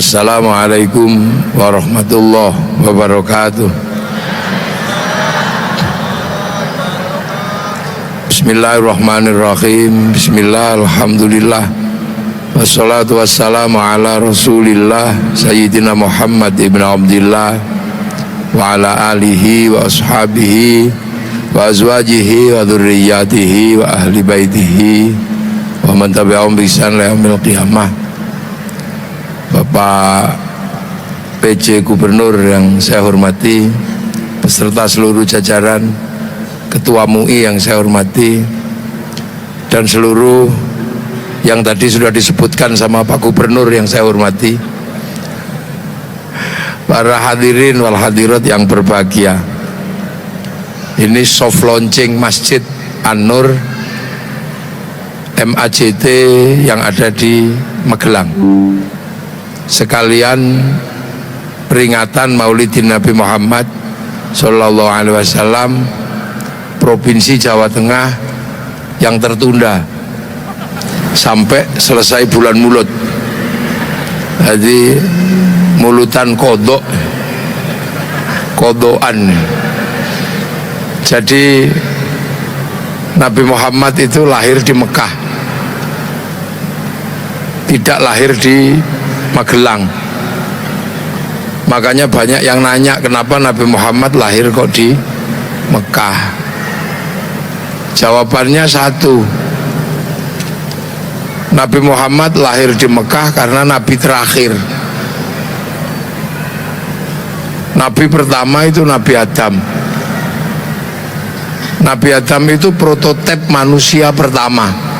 Assalamualaikum warahmatullahi wabarakatuh. Bismillahirrahmanirrahim. Bismillah, alhamdulillah. Wassalatu wassalamu ala rasulillah Sayyidina Muhammad ibn Abdillah wa ala alihi wa ashabihi wa azwajihi wa dhurriyyatihi wa ahli baitihi wa man tabi'ahum bi ihsan ila yaumil qiyamah. Bapak PJ Gubernur yang saya hormati, beserta seluruh jajaran, Ketua MUI yang saya hormati, dan seluruh yang tadi sudah disebutkan sama Pak Gubernur yang saya hormati, para hadirin wal hadirat yang berbahagia. Ini soft launching Masjid An-Nur MAJT yang ada di Magelang, sekalian peringatan Maulidin Nabi Muhammad Sallallahu Alaihi Wasallam Provinsi Jawa Tengah yang tertunda sampai selesai bulan Mulut. Jadi mulutan kodoan. Jadi Nabi Muhammad itu lahir di Mekah, tidak lahir di Magelang. Makanya banyak yang nanya kenapa Nabi Muhammad lahir kok di Mekah. Jawabannya satu, Nabi Muhammad lahir di Mekah karena Nabi terakhir. Nabi pertama itu Nabi Adam. Nabi Adam itu prototip manusia pertama.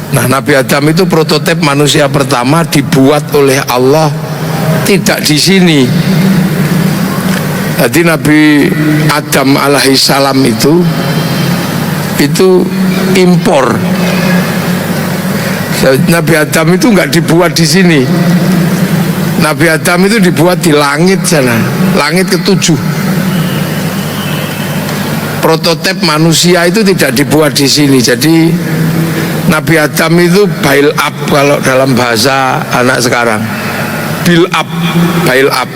Nah, Nabi Adam itu prototip manusia pertama, dibuat oleh Allah tidak di sini. Jadi Nabi Adam alaihissalam itu impor. Nabi Adam itu nggak dibuat di sini. Nabi Adam itu dibuat di langit sana, langit ketujuh. Prototip manusia itu tidak dibuat di sini. Jadi Nabi Adam itu build up kalau dalam bahasa anak sekarang. Build up, build up.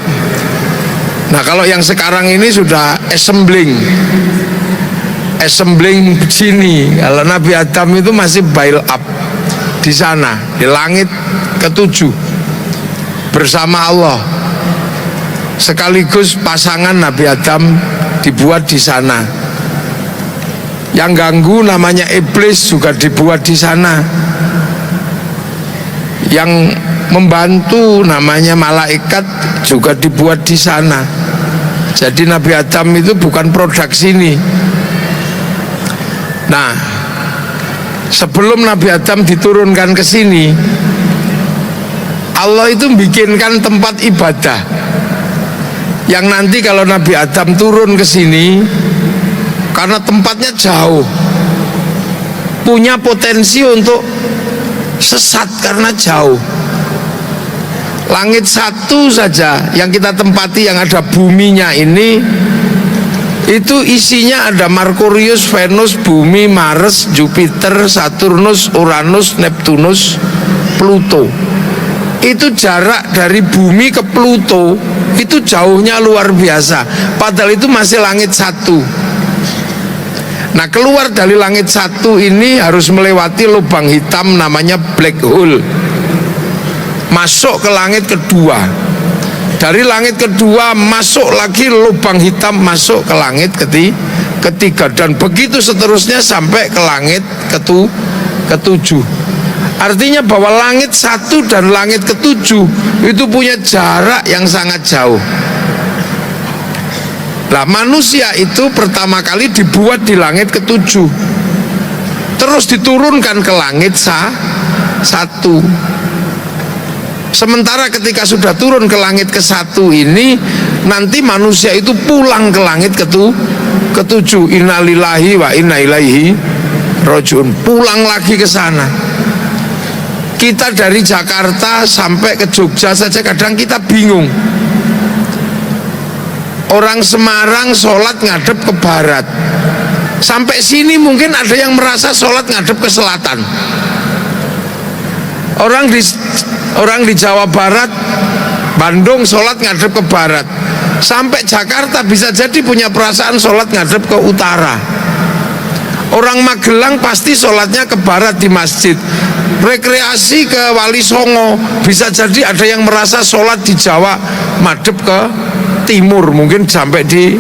Nah, kalau yang sekarang ini sudah assembling sini. Kalau Nabi Adam itu masih build up di sana, di langit ketujuh bersama Allah. Sekaligus pasangan Nabi Adam dibuat di sana. Yang ganggu namanya iblis juga dibuat di sana. Yang membantu namanya malaikat juga dibuat di sana. Jadi Nabi Adam itu bukan produk sini. Nah, sebelum Nabi Adam diturunkan ke sini, Allah itu bikinkan tempat ibadah yang nanti kalau Nabi Adam turun ke sini, karena tempatnya jauh, punya potensi untuk sesat karena jauh. Langit satu saja yang kita tempati, yang ada buminya ini, itu isinya ada Merkurius, Venus, Bumi, Mars, Jupiter, Saturnus, Uranus, Neptunus, Pluto. Itu jarak dari bumi ke Pluto itu jauhnya luar biasa, padahal itu masih langit satu. Nah, keluar dari langit satu ini harus melewati lubang hitam namanya black hole, masuk ke langit kedua. Dari langit kedua masuk lagi lubang hitam, masuk ke langit ketiga, dan begitu seterusnya sampai ke langit ketujuh. Artinya bahwa langit satu dan langit ketujuh itu punya jarak yang sangat jauh. Nah, manusia itu pertama kali dibuat di langit ketujuh, terus diturunkan ke langit satu. Sementara ketika sudah turun ke langit ke satu ini, nanti manusia itu pulang ke langit ketujuh. Innalillahi wa inna ilaihi rajiun. Pulang lagi ke sana. Kita dari Jakarta sampai ke Jogja saja kadang kita bingung. Orang Semarang sholat ngadep ke barat, sampai sini mungkin ada yang merasa sholat ngadep ke selatan. Orang di Jawa Barat, Bandung sholat ngadep ke barat. Sampai Jakarta bisa jadi punya perasaan sholat ngadep ke utara. Orang Magelang pasti sholatnya ke barat di masjid. Rekreasi ke Wali Songo, bisa jadi ada yang merasa sholat di Jawa madep ke timur, mungkin sampai di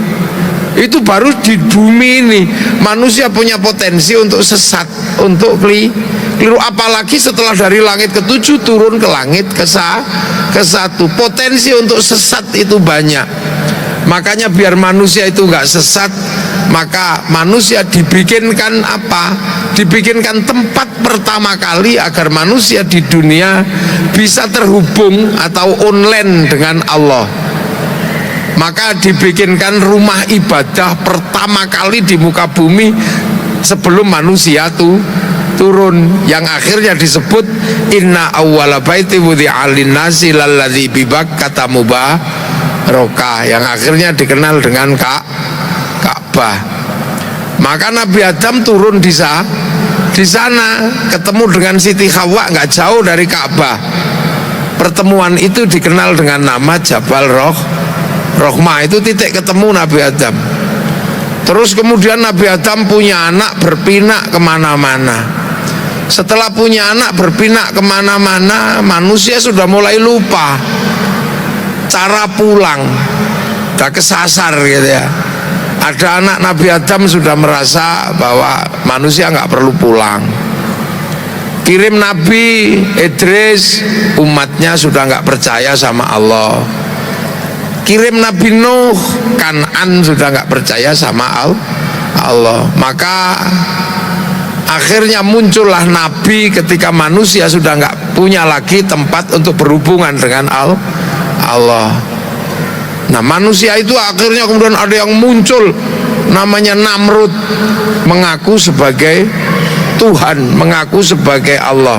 itu. Baru di bumi ini manusia punya potensi untuk sesat, untuk keliru, apalagi setelah dari langit ke-7 turun ke langit ke-1. Potensi untuk sesat itu banyak. Makanya biar manusia itu nggak sesat, maka manusia dibikinkan apa? Dibikinkan tempat pertama kali agar manusia di dunia bisa terhubung atau online dengan Allah. Maka dibikinkan rumah ibadah pertama kali di muka bumi sebelum manusia turun, yang akhirnya disebut inna awwala baiti wudi'a lin-nasi lalladzi bi Bakkata mubaraka, yang akhirnya dikenal dengan Ka'bah. Maka Nabi Adam turun di sana ketemu dengan Siti Hawa, nggak jauh dari Ka'bah. Pertemuan itu dikenal dengan nama Jabal Rohmah, itu titik ketemu Nabi Adam. Terus kemudian Nabi Adam punya anak berpinak kemana-mana. Setelah punya anak berpinak kemana-mana, manusia sudah mulai lupa cara pulang, udah kesasar gitu ya. Ada anak Nabi Adam sudah merasa bahwa manusia nggak perlu pulang. Kirim Nabi Idris, umatnya sudah nggak percaya sama Allah. Kirim Nabi Nuh, Kan'an sudah nggak percaya sama Allah. Maka akhirnya muncullah Nabi ketika manusia sudah nggak punya lagi tempat untuk berhubungan dengan Allah. Nah, manusia itu akhirnya kemudian ada yang muncul namanya Namrud, mengaku sebagai Tuhan, mengaku sebagai Allah.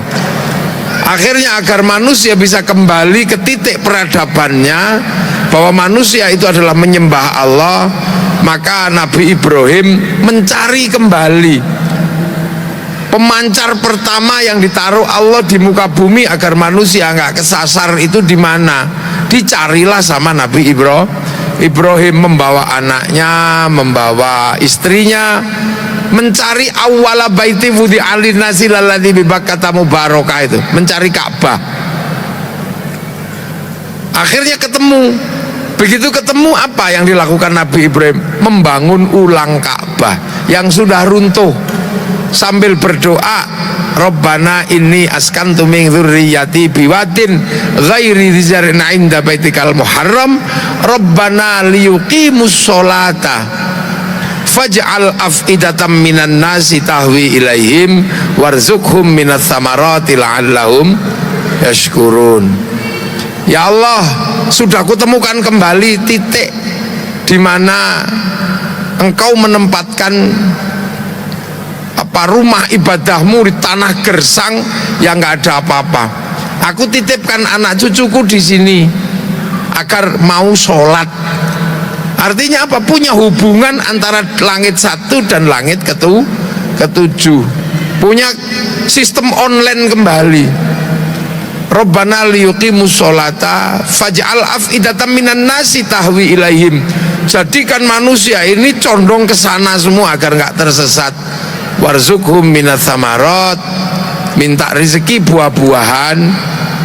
Akhirnya agar manusia bisa kembali ke titik peradabannya, bahwa manusia itu adalah menyembah Allah, maka Nabi Ibrahim mencari kembali pemancar pertama yang ditaruh Allah di muka bumi agar manusia nggak kesasar itu di mana? Dicarilah sama Nabi Ibrahim, membawa anaknya, membawa istrinya, mencari awwala baiti wudi'a lin-nasi lalladzi bi Bakkata mubaraka, itu mencari Ka'bah. Akhirnya ketemu. Begitu ketemu, apa yang dilakukan Nabi Ibrahim? Membangun ulang Ka'bah yang sudah runtuh, sambil berdoa, Rabbana inni askantu min dzurriyyati biwadin ghairi dzi zar'in 'inda baitikal muharram Rabbana liyuqimus sholata faj'al af'idatam minan nasi tahwi ilaihim warzuqhum minats tsamarati la'allahum yashkurun. Ya Allah, sudah kutemukan kembali titik di mana Engkau menempatkan rumah ibadahmu di tanah gersang yang nggak ada apa-apa. Aku titipkan anak cucuku di sini agar mau sholat. Artinya apa? Punya hubungan antara langit 1 dan langit ke-7. Punya sistem online kembali. Rabbana liyuqimus sholata faj'al af'idatam minan nasi tahwi ilaihim. Jadikan manusia ini condong ke sana semua agar nggak tersesat. Warzuqhum minats tsamarat, minta rezeki buah-buahan,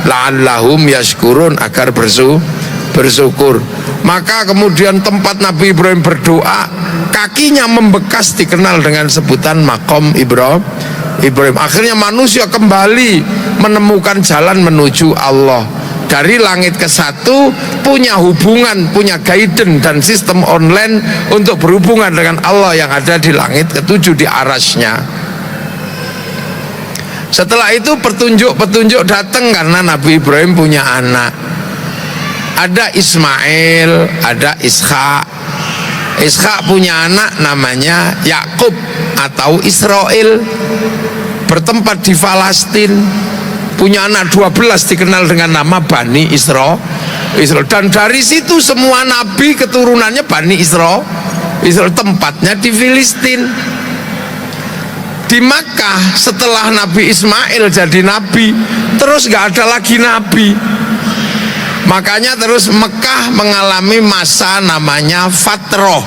la'allahum yashkurun, agar bersyukur. Maka kemudian tempat Nabi Ibrahim berdoa, kakinya membekas, dikenal dengan sebutan Maqam Ibrahim. Akhirnya manusia kembali menemukan jalan menuju Allah. Dari langit ke-1 punya hubungan, punya guidance dan sistem online untuk berhubungan dengan Allah yang ada di langit ke-7 di arasnya. Setelah itu petunjuk datang karena Nabi Ibrahim punya anak. Ada Ismail, ada Ishak. Ishak punya anak namanya Yakub atau Israel, bertempat di Palestina. Punya anak 12 dikenal dengan nama Bani Israel. Dan dari situ semua nabi keturunannya Bani Israel, tempatnya di Filistin. Di Makkah setelah Nabi Ismail jadi nabi, terus gak ada lagi nabi. Makanya terus Mekah mengalami masa namanya fatroh.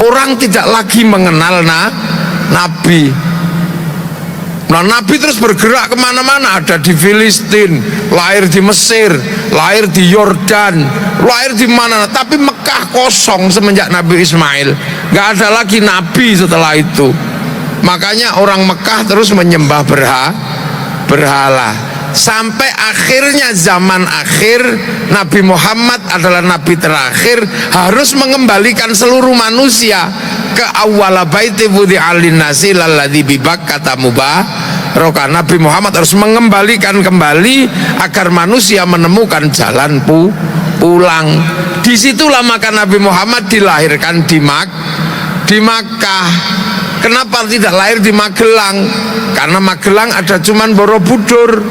Orang tidak lagi mengenal nabi. Nah, nabi terus bergerak kemana-mana. Ada di Filistin, lahir di Mesir, lahir di Yordan, lahir di mana. Tapi Mekah kosong semenjak Nabi Ismail. Gak ada lagi nabi setelah itu. Makanya orang Mekah terus menyembah berhala. Sampai akhirnya zaman akhir, Nabi Muhammad adalah nabi terakhir, harus mengembalikan seluruh manusia ke awwala baiti wudi'a lin-nasi lalladzi bi Bakkata mubaraka. Nabi Muhammad harus mengembalikan kembali agar manusia menemukan jalan pulang. Disitulah maka Nabi Muhammad dilahirkan di Makkah. Kenapa tidak lahir di Magelang? Karena Magelang ada cuman Borobudur.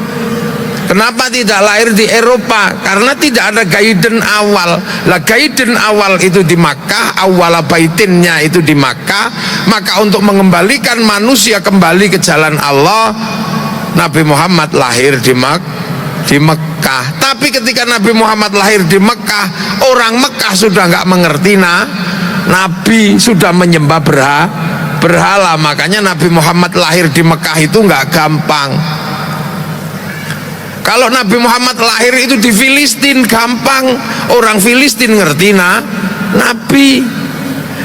Kenapa tidak lahir di Eropa? Karena tidak ada gaiden awal. Lah gaiden awal itu di Makkah, awal baitinnya itu di Makkah. Maka untuk mengembalikan manusia kembali ke jalan Allah, Nabi Muhammad lahir di Mekah. Tapi ketika Nabi Muhammad lahir di Mekah, orang Mekah sudah nggak mengerti Nabi, sudah menyembah berhala. Makanya Nabi Muhammad lahir di Mekah itu nggak gampang. Kalau Nabi Muhammad lahir itu di Filistin gampang, orang Filistin ngerti Nabi.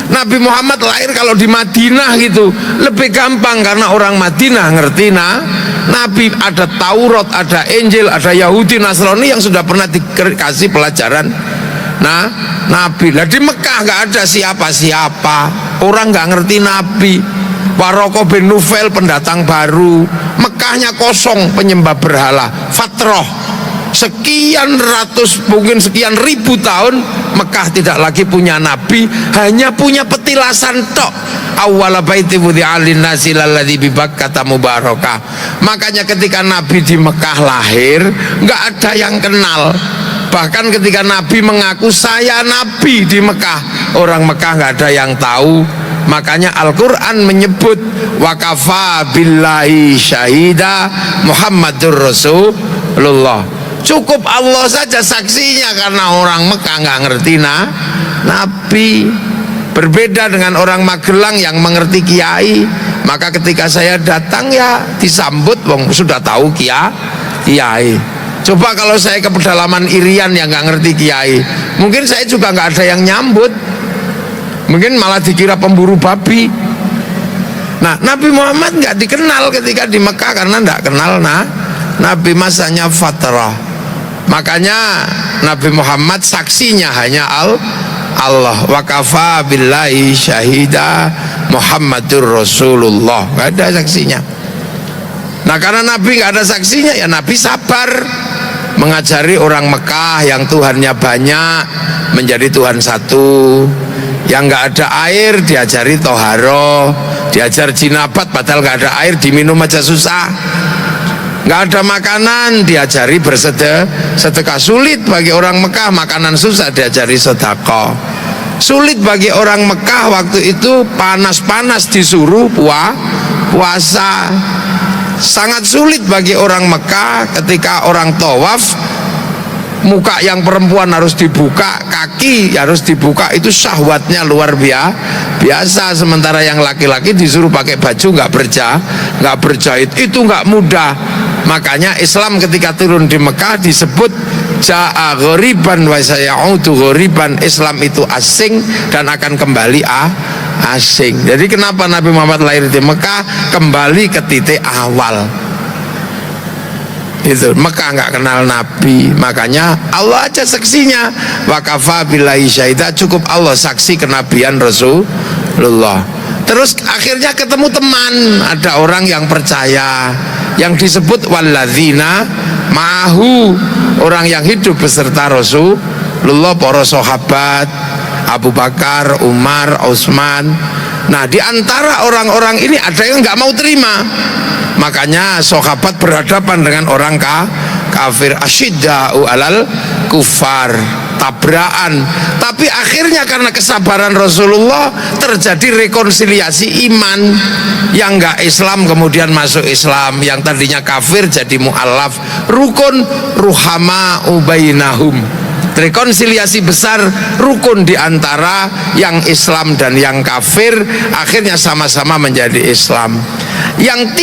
Nabi Muhammad lahir kalau di Madinah gitu lebih gampang karena orang Madinah ngerti Nabi. Ada Taurat, ada Injil, ada Yahudi, Nasrani yang sudah pernah dikasih pelajaran Nabi. Lah di Mekah nggak ada siapa-siapa, orang nggak ngerti Nabi. Waroko bin Nufail pendatang baru, Mekahnya kosong, penyembah berhala, fatroh. Sekian ratus, mungkin sekian ribu tahun Mekah tidak lagi punya nabi, hanya punya petilasan tok. Awwala baiti wudi'a lin-nasi lalladzi bi Bakkata mubaraka. Makanya ketika Nabi di Mekah lahir, nggak ada yang kenal. Bahkan ketika Nabi mengaku saya Nabi di Mekah, orang Mekah nggak ada yang tahu. Makanya Al-Quran menyebut wakafa billahi syahida Muhammadur Rasulullah. Cukup Allah saja saksinya, karena orang Mekah nggak ngerti Nabi. Berbeda dengan orang Magelang yang mengerti kiai. Maka ketika saya datang ya disambut, wong sudah tahu kiai. Coba kalau saya ke pedalaman Irian yang nggak ngerti kiai, mungkin saya juga nggak ada yang nyambut. Mungkin malah dikira pemburu babi. Nah, Nabi Muhammad nggak dikenal ketika di Mekah karena nggak kenal Nabi, masanya fatrah. Makanya Nabi Muhammad saksinya hanya Allah. Wakafa billahi syahida Muhammadur Rasulullah. Nggak ada saksinya. Nah, karena Nabi nggak ada saksinya, ya Nabi sabar mengajari orang Mekah yang Tuhannya banyak menjadi Tuhan satu. Yang nggak ada air diajari toharo, diajar jinabat padahal nggak ada air, diminum aja susah. Nggak ada makanan diajari bersedekah. Sulit bagi orang Mekah makanan susah diajari sedekah. Sulit bagi orang Mekah waktu itu panas-panas disuruh puasa. Sangat sulit bagi orang Mekah ketika orang tawaf, muka yang perempuan harus dibuka, kaki harus dibuka, itu syahwatnya luar biasa. Sementara yang laki-laki disuruh pakai baju nggak berjahit, itu nggak mudah. Makanya Islam ketika turun di Mekah disebut ja'a ghoriban wa sayaudu ghoriban. Islam itu asing dan akan kembali asing. Jadi kenapa Nabi Muhammad lahir di Mekah, kembali ke titik awal. Itu Mekah nggak kenal Nabi, makanya Allah aja saksinya. Wakafa billahi syahida, cukup Allah saksi kenabian Rasulullah. Terus akhirnya ketemu teman, ada orang yang percaya, yang disebut walladzina ma'ahu, orang yang hidup beserta Rasulullah, para sahabat Abu Bakar, Umar, Utsman. Nah, di antara orang-orang ini ada yang nggak mau terima. Makanya sahabat berhadapan dengan orang kafir, asyidda'u alal kufar, tabrakan. Tapi akhirnya karena kesabaran Rasulullah terjadi rekonsiliasi iman. Yang enggak Islam kemudian masuk Islam, yang tadinya kafir jadi mu'allaf. Rukun ruhama ubainahum, rekonsiliasi besar, rukun di antara yang Islam dan yang kafir, akhirnya sama-sama menjadi Islam. Yang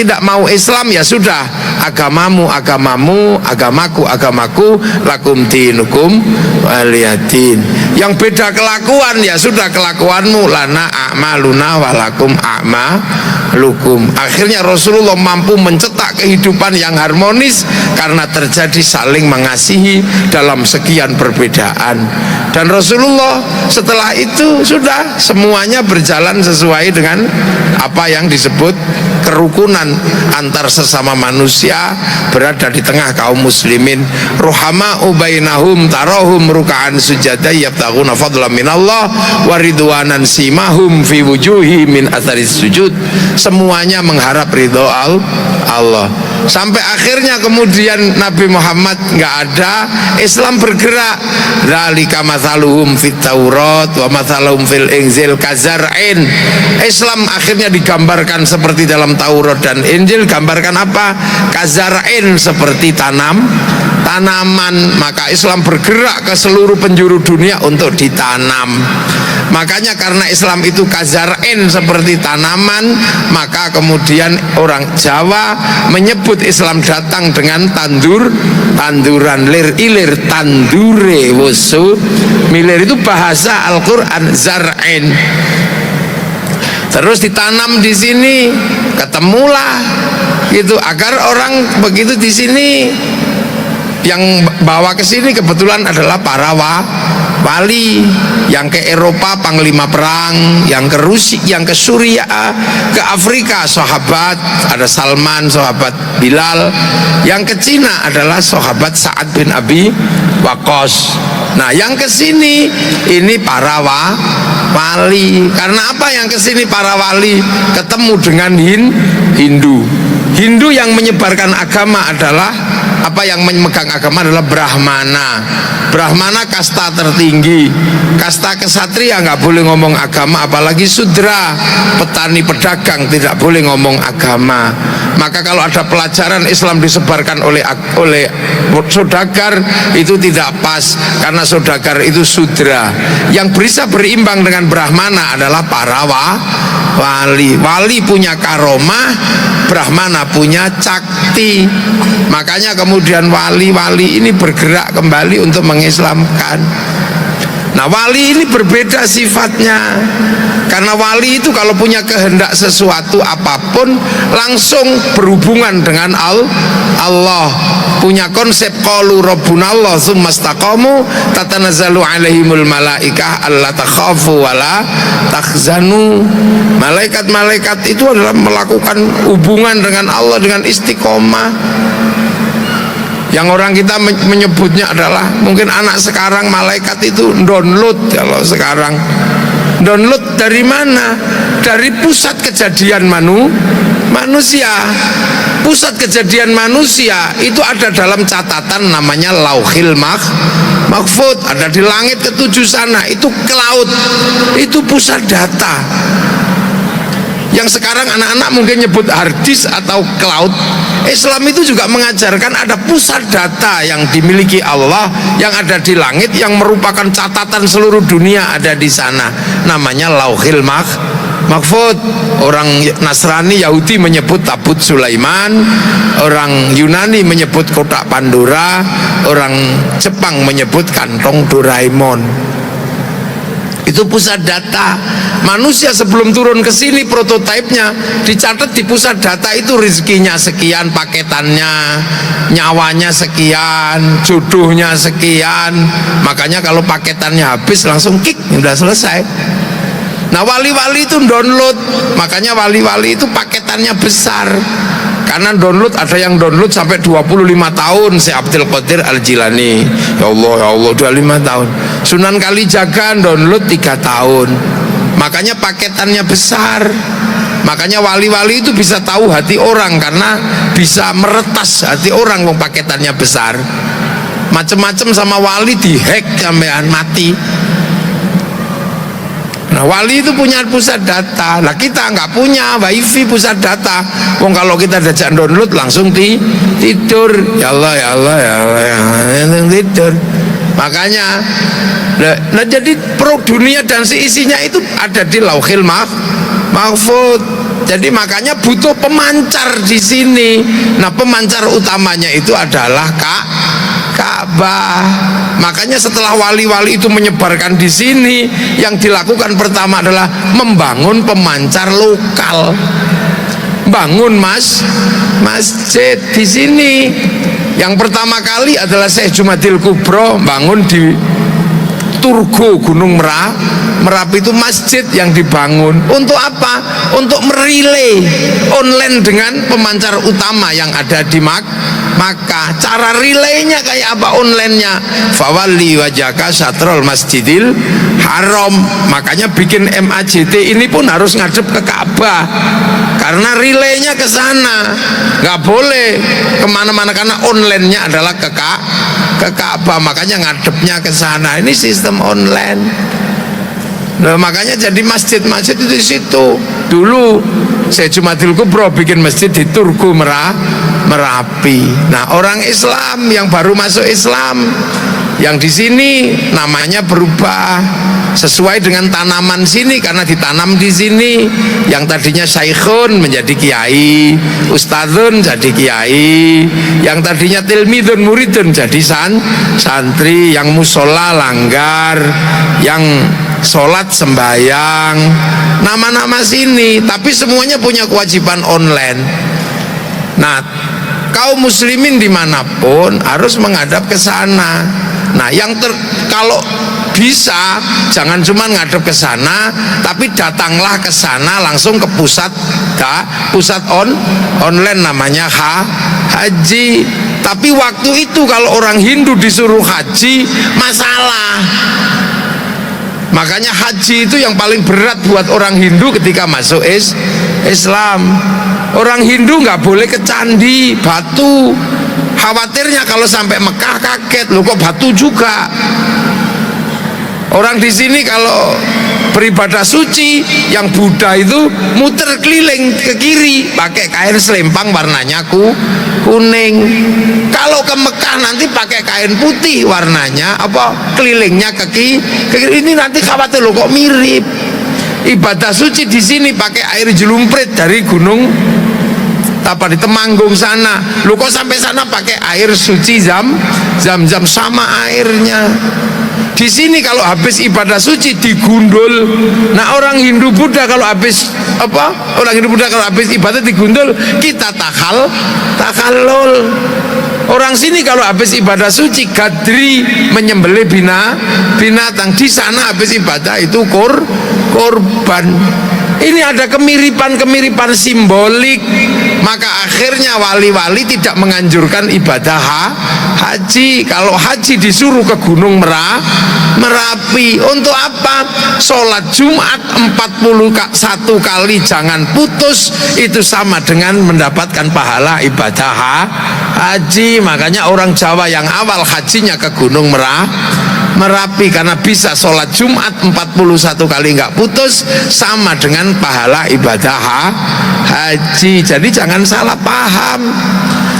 tidak mau Islam, ya sudah, agamamu agamamu, agamaku, lakum dinukum waliyadin. Yang beda kelakuan, ya sudah, kelakuanmu, lana a'maluna walakum a'malukum. Akhirnya Rasulullah mampu mencetak kehidupan yang harmonis karena terjadi saling mengasihi dalam sekian perbedaan. Dan Rasulullah setelah itu sudah semuanya berjalan sesuai dengan apa yang disebut kerukunan antar sesama manusia, berada di tengah kaum muslimin. Ruhama ubainahum tarahum ruka'an sujada yabtaghuna fadlan minallah wa ridwanan simahum fi wujuhi min atharis sujud. Semuanya mengharap ridho Allah. Sampai akhirnya kemudian Nabi Muhammad nggak ada, Islam bergerak. Dzalika mathaluhum fit Taurat wa mathaluhum fil Injil kazar'in. Islam akhirnya digambarkan seperti dalam Taurat dan Injil. Gambarkan apa? Kazar'in, seperti tanaman. Maka Islam bergerak ke seluruh penjuru dunia untuk ditanam. Makanya karena Islam itu kazar'in, seperti tanaman, maka kemudian orang Jawa menyebut Islam datang dengan tanduran, lir ilir tandure wusu milir. Itu bahasa Al-Qur'an, zar'in. Terus ditanam di sini, ketemulah gitu, agar orang begitu di sini yang bawa ke sini kebetulan adalah para wali. Yang ke Eropa panglima perang, yang ke Rusia, yang ke Suriah, ke Afrika sahabat, ada Salman, sahabat Bilal. Yang ke Cina adalah sahabat Sa'ad bin Abi Waqqas. Nah, yang ke sini ini para wali. Karena apa yang ke sini para wali? Ketemu dengan Hindu yang menyebarkan agama adalah apa, yang memegang agama adalah Brahmana kasta tertinggi. Kasta kesatria nggak boleh ngomong agama, apalagi sudra, petani pedagang, tidak boleh ngomong agama. Maka kalau ada pelajaran Islam disebarkan oleh saudagar, itu tidak pas, karena saudagar itu sudra. Yang bisa berimbang dengan Brahmana adalah para wali. Wali punya karomah, Brahmana punya cakti. Makanya kemudian wali-wali ini bergerak kembali untuk mengislamkan. Nah, wali ini berbeda sifatnya. Karena wali itu kalau punya kehendak sesuatu apapun langsung berhubungan dengan Allah. Punya konsep qalu rabbunallah tsumma istaqamu tatanazzalu alaihimul malaikah alla takhafu wala tahzanu. Malaikat-malaikat itu adalah melakukan hubungan dengan Allah dengan istiqomah. Yang orang kita menyebutnya adalah, mungkin anak sekarang malaikat itu download. Kalau sekarang download dari mana? Dari pusat kejadian manusia. Pusat kejadian manusia itu ada dalam catatan namanya Lauhil Mahfud, ada di langit ketujuh sana. Itu cloud, itu pusat data. Yang sekarang anak-anak mungkin nyebut harddisk atau cloud. Islam itu juga mengajarkan ada pusat data yang dimiliki Allah, yang ada di langit, yang merupakan catatan seluruh dunia ada di sana. Namanya Lauhil Mahfud. Orang Nasrani Yahudi menyebut tabut Sulaiman, orang Yunani menyebut kotak Pandora, orang Jepang menyebut kantong Doraemon. Itu pusat data. Manusia sebelum turun ke sini prototipenya dicatat di pusat data itu, rezekinya sekian, paketannya, nyawanya sekian, jodohnya sekian. Makanya kalau paketannya habis langsung kick, udah selesai. Nah, wali-wali itu download. Makanya wali-wali itu paketannya besar. Karena download, ada yang download sampai 25 tahun. Syekh Abdul Qadir Al-Jilani, ya Allah 25 tahun. Sunan Kalijaga download 3 tahun. Makanya paketannya besar. Makanya wali-wali itu bisa tahu hati orang, karena bisa meretas hati orang, paketannya besar. macem-macem sama wali dihack sampean mati. Nah, wali itu punya pusat data. Lah kita nggak punya wifi pusat data. Wong kalau kita diajak download langsung tidur. Ya Allah, ya Allah, ya Allah, ya Allah, tidur. Makanya, nah jadi dunia dan isinya itu ada di Lauhil Mahfuz. Jadi makanya butuh pemancar di sini. Nah, pemancar utamanya itu adalah Ka'bah. Makanya setelah wali-wali itu menyebarkan di sini, yang dilakukan pertama adalah membangun pemancar lokal. Bangun masjid di sini. Yang pertama kali adalah Syekh Jumadil Kubro bangun di Turgo Gunung Merapi itu masjid yang dibangun. Untuk apa? Untuk merilai online dengan pemancar utama yang ada di Makkah. Cara relaynya kayak apa onlinenya? Fawalli wajhaka syatrul masjidil haram. Makanya bikin MAJT ini pun harus ngadep ke Ka'bah, karena relaynya ke sana. Nggak boleh kemana-mana karena onlinenya adalah ke Ka'bah. Makanya ngadepnya ke sana. Ini sistem online. Nah, makanya jadi masjid-masjid itu di situ. Dulu Syekh Jumadil Kubro bikin masjid di Turgo Merapi. Nah, orang Islam yang baru masuk Islam yang di sini namanya berubah sesuai dengan tanaman sini, karena ditanam di sini. Yang tadinya syaikhun menjadi kiai, ustadzun jadi kiai, yang tadinya tilmidun muridun jadi santri, yang musola langgar, yang sholat sembahyang, nama-nama sini, tapi semuanya punya kewajiban online. Nah, kaum muslimin dimanapun harus menghadap ke sana. Nah, kalau bisa jangan cuma ngadep ke sana, tapi datanglah ke sana langsung ke pusat online namanya haji. Tapi waktu itu kalau orang Hindu disuruh haji masalah. Makanya haji itu yang paling berat buat orang Hindu ketika masuk Islam. Orang Hindu nggak boleh ke candi batu. Khawatirnya kalau sampai Mekah kaget, loh kok batu juga. Orang di sini kalau beribadah suci, yang Buddha itu muter keliling ke kiri pakai kain selempang warnanya kuning. Kalau ke Mekah nanti pakai kain putih warnanya kelilingnya ke kiri. Ini nanti khawatir loh kok mirip. Ibadah suci di sini pakai air jelumprit dari gunung di Temanggung sana. Loh kok sampai sana pakai air suci zam-zam sama airnya. Di sini kalau habis ibadah suci digundul. Nah, orang Hindu Buddha kalau habis ibadah digundul, kita takhallul. Orang sini kalau habis ibadah suci gadri, menyembelih binatang. Di sana habis ibadah itu korban. Ini ada kemiripan simbolik. Maka akhirnya wali-wali tidak menganjurkan ibadah haji. Kalau haji disuruh ke Gunung Merapi. Untuk apa? Sholat Jumat 41 kali jangan putus, itu sama dengan mendapatkan pahala ibadah haji. Makanya orang Jawa yang awal hajinya ke Gunung Merapi karena bisa sholat Jumat 41 kali nggak putus, sama dengan pahala ibadah haji. Jadi jangan salah paham.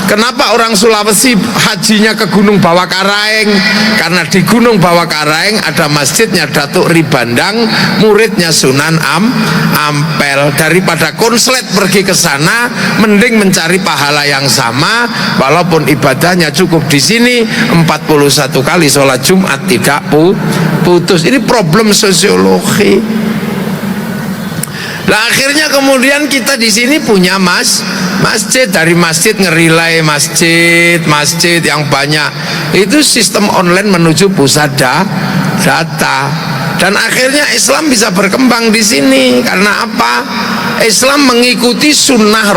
Kenapa orang Sulawesi hajinya ke Gunung Bawakaraeng? Karena di Gunung Bawakaraeng ada masjidnya Datuk Ribandang, muridnya Sunan Ampel. Daripada konslet pergi ke sana, mending mencari pahala yang sama, walaupun ibadahnya cukup di sini 41 kali sholat Jumat tidak putus. Ini problem sosiologi. Nah, akhirnya kemudian kita di sini punya masjid, dari masjid ngerilai masjid yang banyak. Itu sistem online menuju pusat data. Dan akhirnya Islam bisa berkembang di sini karena apa? Islam mengikuti sunnah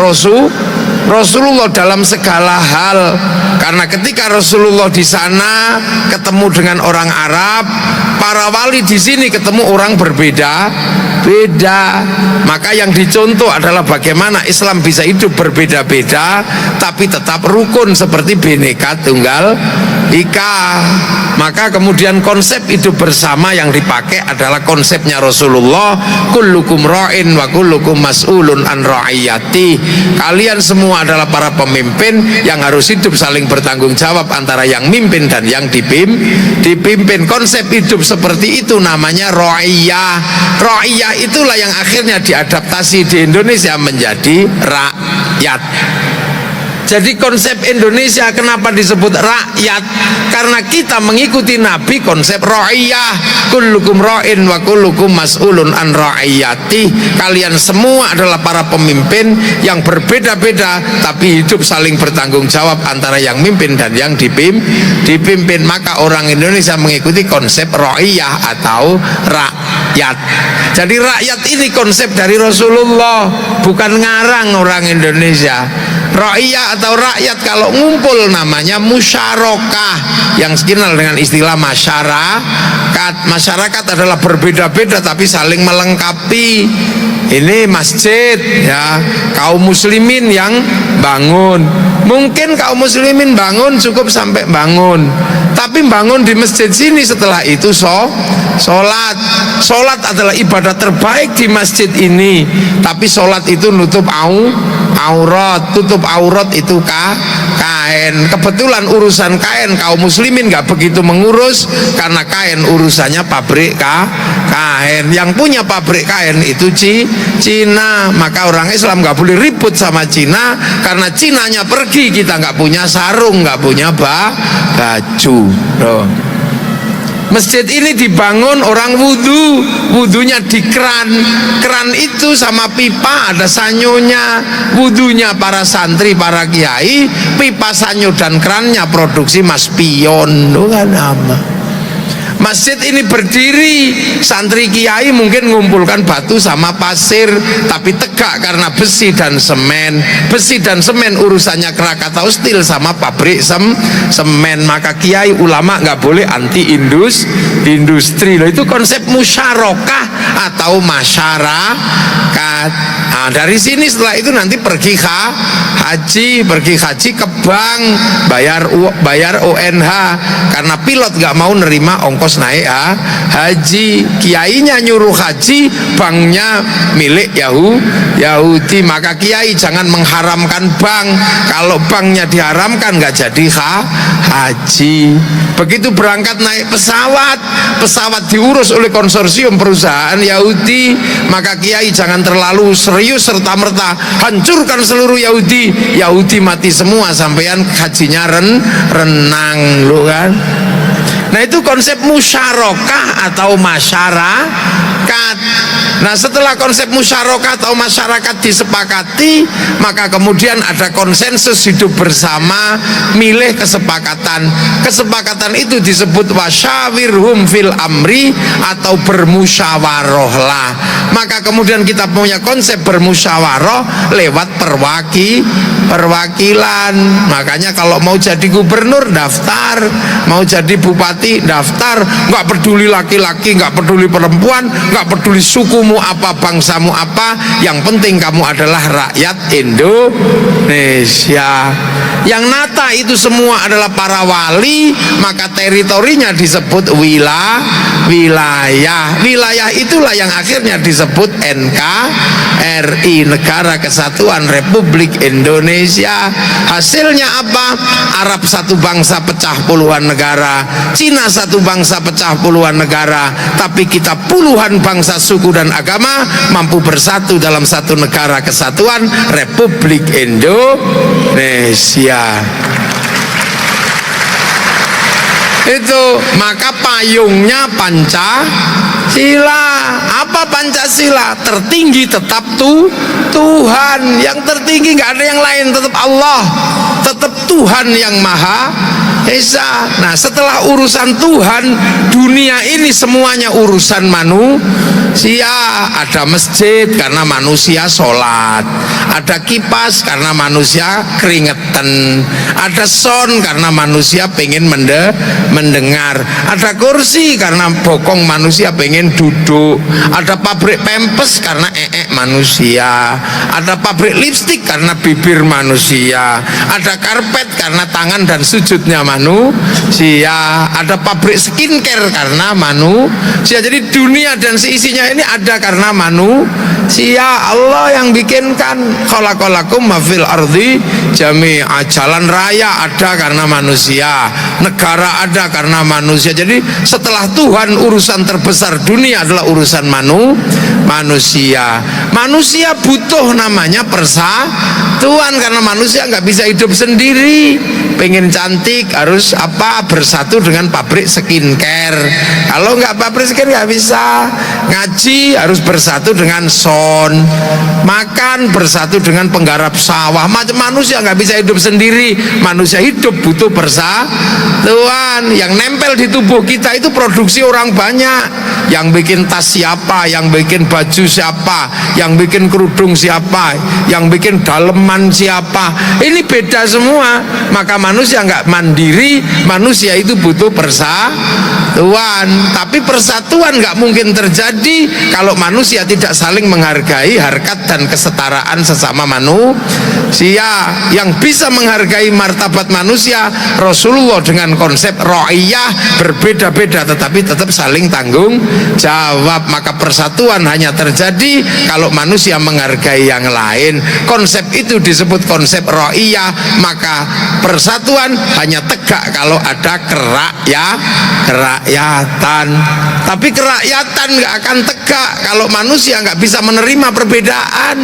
Rasulullah dalam segala hal. Karena ketika Rasulullah di sana ketemu dengan orang Arab, para wali di sini ketemu orang berbeda beda. Maka yang dicontoh adalah bagaimana Islam bisa hidup berbeda-beda tapi tetap rukun seperti Bhinneka Tunggal Ika. Maka kemudian konsep hidup bersama yang dipakai adalah konsepnya Rasulullah, kullukum ra'in wa kullukum mas'ulun an ra'iyati. Kalian semua adalah para pemimpin yang harus hidup saling bertanggung jawab antara yang mimpin dan yang dipimpin. Konsep hidup seperti itu namanya ra'iyah. Ra'iyah itulah yang akhirnya diadaptasi di Indonesia menjadi rakyat. Jadi konsep Indonesia kenapa disebut rakyat? Karena kita mengikuti Nabi konsep ra'iyah. Kullukum ra'in wa kullukum mas'ulun an ra'iyati. Kalian semua adalah para pemimpin yang berbeda-beda tapi hidup saling bertanggung jawab antara yang mimpin dan yang dipimpin. Maka orang Indonesia mengikuti konsep ra'iyah atau rakyat. Jadi rakyat ini konsep dari Rasulullah, bukan ngarang orang Indonesia. Ra'iyah atau rakyat kalau ngumpul namanya musyarakah, yang dikenal dengan istilah masyarakat. Masyarakat adalah berbeda-beda tapi saling melengkapi. Ini masjid ya, kaum muslimin yang bangun. Mungkin kaum muslimin bangun cukup sampai bangun, tapi bangun di masjid sini, setelah itu sholat. Sholat adalah ibadah terbaik di masjid ini, tapi sholat itu nutup aurat. Tutup aurat itu kain. Kebetulan urusan kain kaum muslimin nggak begitu mengurus, karena kain urusannya pabrik kain. Yang punya pabrik kain itu Cina. Maka orang Islam nggak boleh ribut sama Cina, karena Cinanya pergi, kita nggak punya sarung, nggak punya baju. Masjid ini dibangun orang wudhunya di keran itu sama pipa ada sanyonya. Wudhunya para santri, para kiai, pipa sanyo dan kerannya produksi Mas Pion. Bukan nama. Masjid ini berdiri, santri kiai mungkin ngumpulkan batu sama pasir, tapi tegak karena besi dan semen. Besi dan semen urusannya Krakatau Steel sama pabrik semen. Maka kiai ulama nggak boleh anti industri. Loh, itu konsep musyarakah atau masyarakat. Nah, dari sini setelah itu nanti pergi haji ke bank, bayar ONH, karena pilot nggak mau nerima ongkos naik haji. Kiainya nyuruh haji, banknya milik Yahudi. Maka kiai jangan mengharamkan bank. Kalau banknya diharamkan nggak jadi haji. Begitu berangkat naik pesawat diurus oleh konsorsium perusahaan Yahudi. Maka kiai jangan terlalu serius serta-merta hancurkan seluruh Yahudi mati semua, sampean hajinya renang lo kan. Nah, itu konsep musyarakah atau masyarakat. Nah, setelah konsep musyarakah atau masyarakat disepakati, maka kemudian ada konsensus hidup bersama, milih kesepakatan. Kesepakatan itu disebut wasyawirhum fil amri atau bermusyawarahlah. Maka kemudian kita punya konsep bermusyawarah lewat perwakilan. Makanya kalau mau jadi gubernur daftar, mau jadi bupati daftar. Nggak peduli laki-laki, nggak peduli perempuan, nggak peduli sukumu apa, bangsamu apa, yang penting kamu adalah rakyat Indonesia. Yang nata itu semua adalah para wali, maka teritorinya disebut wilayah. Wilayah itulah yang akhirnya disebut NKRI, Negara Kesatuan Republik Indonesia. Hasilnya apa? Arab satu bangsa pecah puluhan negara, Cina satu bangsa pecah puluhan negara, tapi kita puluhan bangsa, suku dan agama mampu bersatu dalam satu negara kesatuan Republik Indonesia. Itu maka payungnya Pancasila. Apa Pancasila? Tertinggi tetap Tuhan. Yang tertinggi nggak ada yang lain, tetap Allah, tetap Tuhan yang Maha Esa. Nah, setelah urusan Tuhan, dunia ini semuanya urusan manusia. Ada masjid karena manusia sholat, ada kipas karena manusia keringetan, ada sound karena manusia pengen mendengar, ada kursi karena bokong manusia pengen duduk, ada pabrik pempes karena manusia, ada pabrik lipstik karena bibir manusia, ada karpet karena tangan dan sujudnya manusia, ada pabrik skincare karena manusia. Jadi dunia dan seisinya ini ada karena manusia. Allah yang bikinkan. Khalaqalakum ma fil ardi jami'a. Jalan raya ada karena manusia, negara ada karena manusia. Jadi setelah Tuhan, urusan terbesar dunia adalah urusan manusia. Manusia butuh namanya persatuan karena manusia nggak bisa hidup sendiri. Pengen cantik harus bersatu dengan pabrik skincare. Kalau nggak pabrik skincare nggak bisa. Ngaji harus bersatu dengan son. Makan bersatu dengan penggarap sawah. Macam manusia nggak bisa hidup sendiri. Manusia hidup butuh persatuan. Yang nempel di tubuh kita itu produksi orang banyak. Yang bikin tas siapa, yang bikin baju siapa, yang bikin kerudung siapa, yang bikin daleman siapa. Ini beda semua. Maka manusia nggak mandiri, manusia itu butuh persatuan. Tapi persatuan nggak mungkin terjadi kalau manusia tidak saling menghargai harkat dan kesetaraan sesama manusia. Yang bisa menghargai martabat manusia Rasulullah dengan konsep ra'iyah, berbeda-beda tetapi tetap saling tanggung jawab. Maka persatuan hanya terjadi kalau manusia menghargai yang lain. Konsep itu disebut konsep ra'iyah. Maka persatuan hanya tegak kalau ada kerakyatan. Tapi kerakyatan nggak akan tegak kalau manusia nggak bisa menerima perbedaan.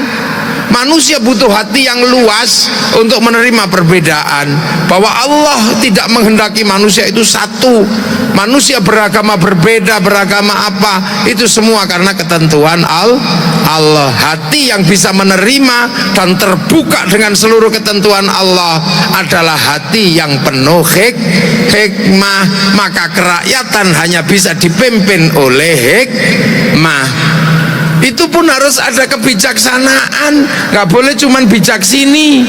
Manusia butuh hati yang luas untuk menerima perbedaan, bahwa Allah tidak menghendaki manusia itu satu. Manusia beragama berbeda, beragama apa, itu semua karena ketentuan Allah. Hati yang bisa menerima dan terbuka dengan seluruh ketentuan Allah adalah hati yang penuh hikmah. Maka kerakyatan hanya bisa dipimpin oleh hikmah. Itu pun harus ada kebijaksanaan, nggak boleh cuman bijak sini.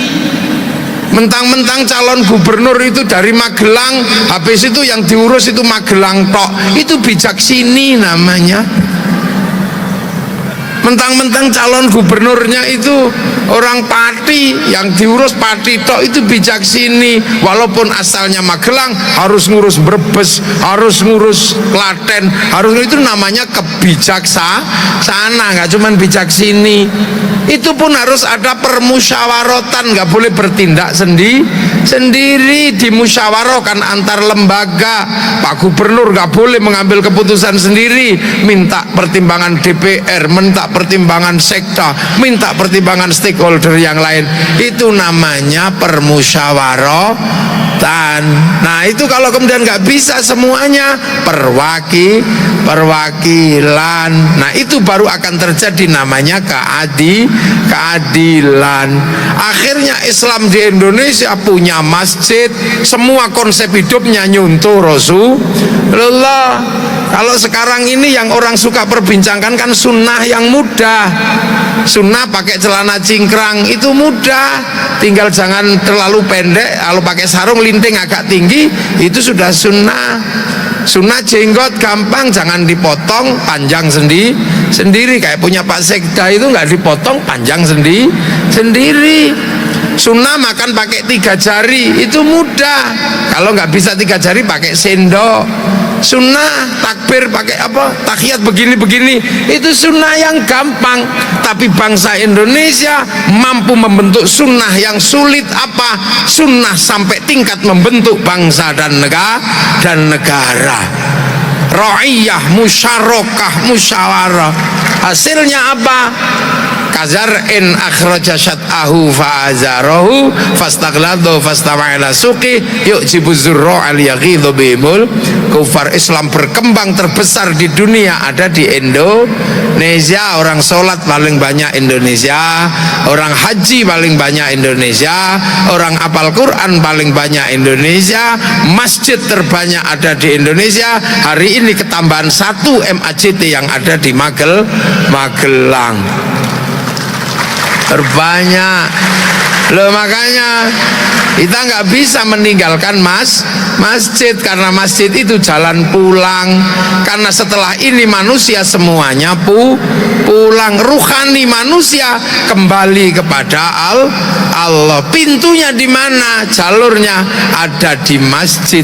Mentang-mentang calon gubernur itu dari Magelang, habis itu yang diurus itu Magelang tok, itu bijak sini namanya. Mentang-mentang calon gubernurnya itu orang Pati, yang diurus Pati tok, itu bijak sini. Walaupun asalnya Magelang, harus ngurus Brebes, harus ngurus Klaten, itu namanya kebijaksana, nggak cuman bijak sini. Itu pun harus ada permusyawaratan, nggak boleh bertindak sendiri, dimusyawarahkan antar lembaga. Pak Gubernur nggak boleh mengambil keputusan sendiri, minta pertimbangan DPR, minta pertimbangan sekda, minta pertimbangan stakeholder yang lain. Itu namanya permusyawaratan. Nah itu kalau kemudian nggak bisa semuanya, perwakilan. Nah itu baru akan terjadi namanya keadilan. Akhirnya Islam di Indonesia punya masjid, semua konsep hidupnya nyuntuh Rasulullah. Kalau sekarang ini yang orang suka perbincangkan kan sunnah yang mudah. Sunnah pakai celana cingkrang itu mudah, tinggal jangan terlalu pendek. Kalau pakai sarung linting agak tinggi, itu sudah sunnah. Sunnah jenggot gampang, jangan dipotong, panjang sendiri. Kayak punya Pak Sekda itu nggak dipotong, panjang sendiri. Sunnah makan pakai 3 jari itu mudah. Kalau nggak bisa 3 jari pakai sendok. Sunnah takbir pakai tahiyat begini itu sunnah yang gampang. Tapi bangsa Indonesia mampu membentuk sunnah yang sulit. Sunnah sampai tingkat membentuk bangsa dan negara. Ra'iyah, musyarakah, musyawarah. Hasilnya apa? kazar in akhraja syat'ahu fa'azarahu fastaghladu fastama'ila suqi yu'jibu zurra al yaghidhu bihimul kufar. Islam berkembang terbesar di dunia ada di Indonesia. Orang sholat paling banyak Indonesia, orang haji paling banyak Indonesia, orang apal Quran paling banyak Indonesia, masjid terbanyak ada di Indonesia. Hari ini ketambahan 1 MAJT yang ada di Magelang terbanyak loh. Makanya kita nggak bisa meninggalkan masjid, karena masjid itu jalan pulang. Karena setelah ini manusia semuanya pulang, ruhani manusia kembali kepada Allah. Pintunya di mana? Jalurnya ada di masjid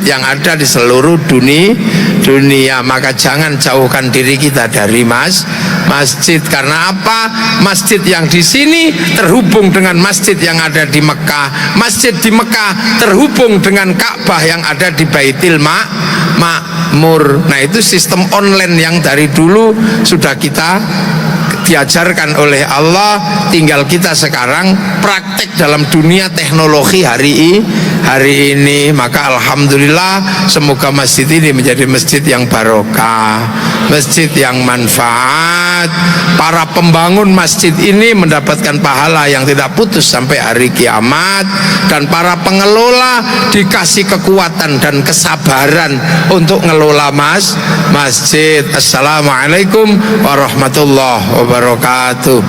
yang ada di seluruh dunia. Maka jangan jauhkan diri kita dari masjid. Karena apa? Masjid yang di sini terhubung dengan masjid yang ada di Mekah. Masjid di Mekah terhubung dengan Ka'bah yang ada di Baitul Ma'mur. Nah, itu sistem online yang dari dulu sudah kita diajarkan oleh Allah, tinggal kita sekarang praktek dalam dunia teknologi hari ini. Maka alhamdulillah, semoga masjid ini menjadi masjid yang barokah, masjid yang manfaat. Para pembangun masjid ini mendapatkan pahala yang tidak putus sampai hari kiamat, dan para pengelola dikasih kekuatan dan kesabaran untuk ngelola masjid. Assalamualaikum warahmatullahi wabarakatuh.